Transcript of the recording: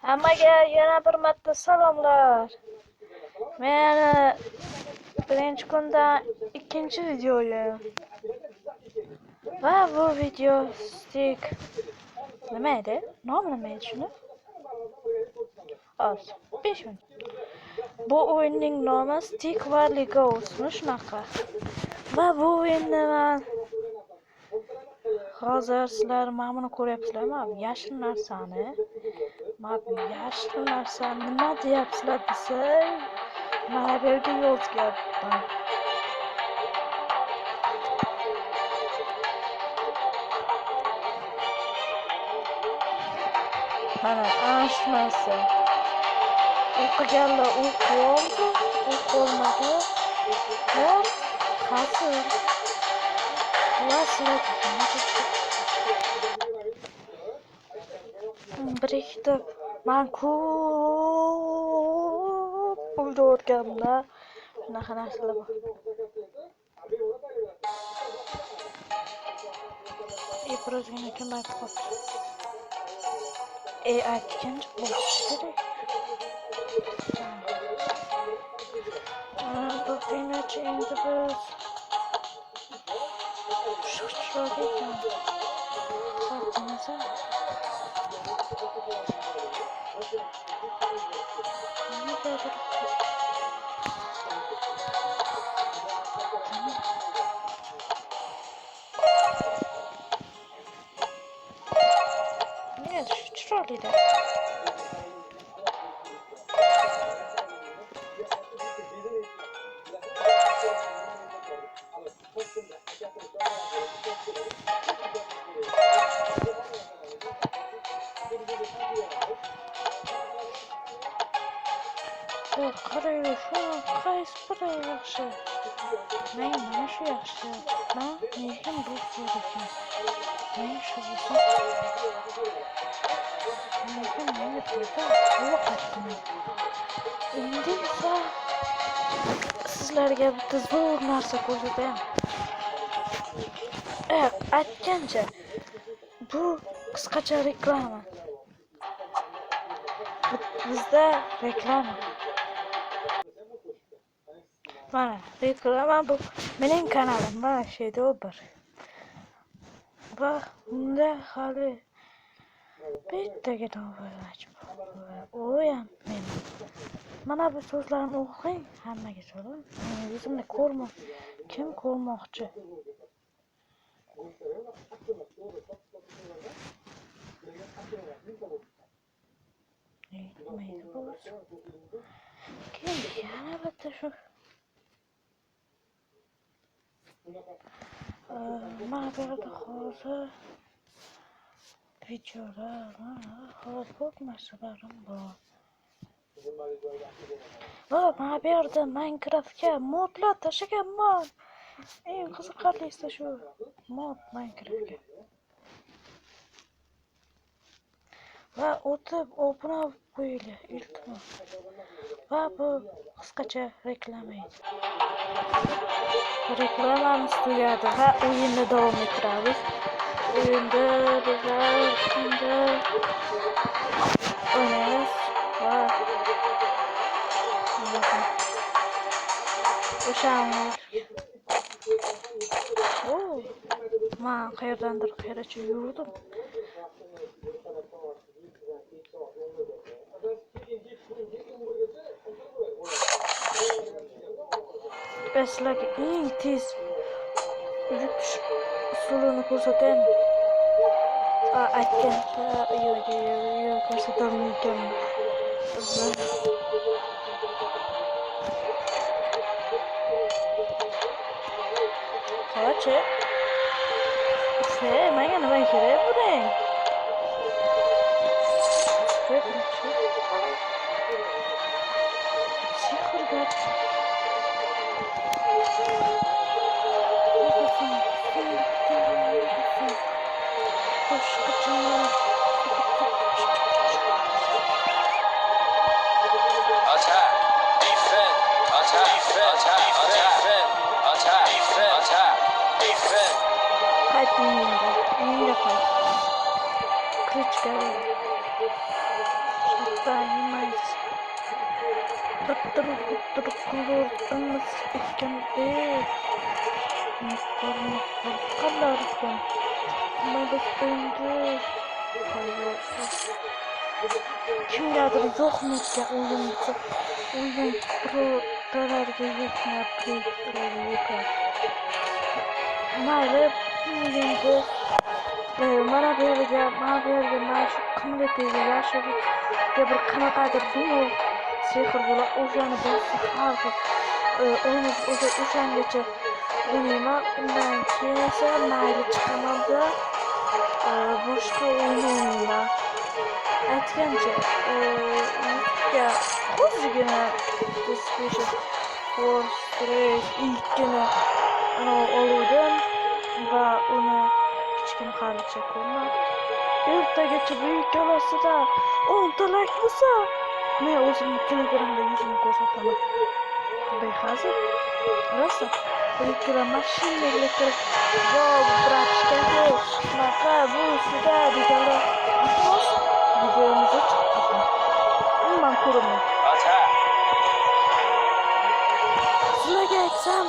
Hammaga yana bir marta salomlar. Meni birinchi kundan ikkinchi videoyim. Va bu video stick nima edi? Nomi nima edi shuni? Hozir 5 minut. Bu o'yinning nomi Stick War Legosmi shunaqa. Va bu o'yinni men hozir sizlar mana buni ko'ryapsizlarmi? Yashil narsani. Mana bu yashil narsa nima deyapsizlar desa, mana bu yerga yozganman. Mana shu narsa. O'qiganlar o'qiyoldi, o'qolmadi. Hosil. Bir ikkita men ko'p pulda o'rganimda shunaqa narsalar bor. Birozgina kim aytib qoldi? Aytgancha bo'lishi kerak. Bu finalchi endi biz shuchroq ekan. Xo'jamasa. Ne shuchroq edi. Qarayver, shu qaysi biri yaxshi? Mana shu yaxshi. Lekin bu zo'r ekan. Men shu bo'lsa. Lekin menga to'g'ri yo'qotdim. Endi esa sizlarga bitta zo'r narsa ko'rsataman. Aytgancha bu qisqacha reklama. Bizda reklama. Mana reklama bu mening kanalim. Mana shu yerda bir. Va unda hali bittagina o'yinchi bor. U ham men. Mana bu so'zlarni o'qing, hammaga so'rang. Meni o'zimni kim ko'rmoqchi? Neydi bu? Yana bitta shu. Mana bu yerda hozir videolar, hozir ko'p narsalarim bor. Va mana bu yerda Minecraftga modlar tashlaganman. Eng qiziqarlisi shu mod Minecraftga. Va o'tib obuna qo'yinglar, iltimos. Va bu qisqacha reklama edi. Reklamamiz tugadi va o'yinni davom ettiramiz. O'yinda bizlar o'ynaymiz va o'shalar. Men qayerdandir qayergacha yurdim. Sizlarga eng tez yutish usulini ko'rsataman. Aytgancha yo'q ko'rsatolmayman. Qachi? Menga nima kerak buning? Sehrgar. Klitschko. yemayız. Dıttırıp kılırdınız ekken değil. Mıkkır kallarken. Maydıstayındır. Kimgadir yok mu ki oyuncu? Oyun prolarga yetmeyip prolarga yetmeyip. Mayli oyuncu. Mana bu yerga mana shu qimmatga yashirib bir qanaqadir dumov sehr bo'lib o'shani bosib har xil o'shangacha o'ynayman. Undan keyin esa mayli chiqaman-da boshqa o'yin o'ynayman. Aytgancha YouTube'ga hozirgina PlayStation 4 Strike ilkini oluvdim va uni kichkina halicha ko'rmab. Ertagacha bu ikkalasida 10 ta like bo'lsa, men o'zimni Telegramda yuzimni ko'rsataman. Bunday hazil. Rosa ikkala mashina elektr bratishga shunaqa bu shuda deganlar asos videomizga chiqdi. Umuman ko'rmayman. Sizlarga aytsam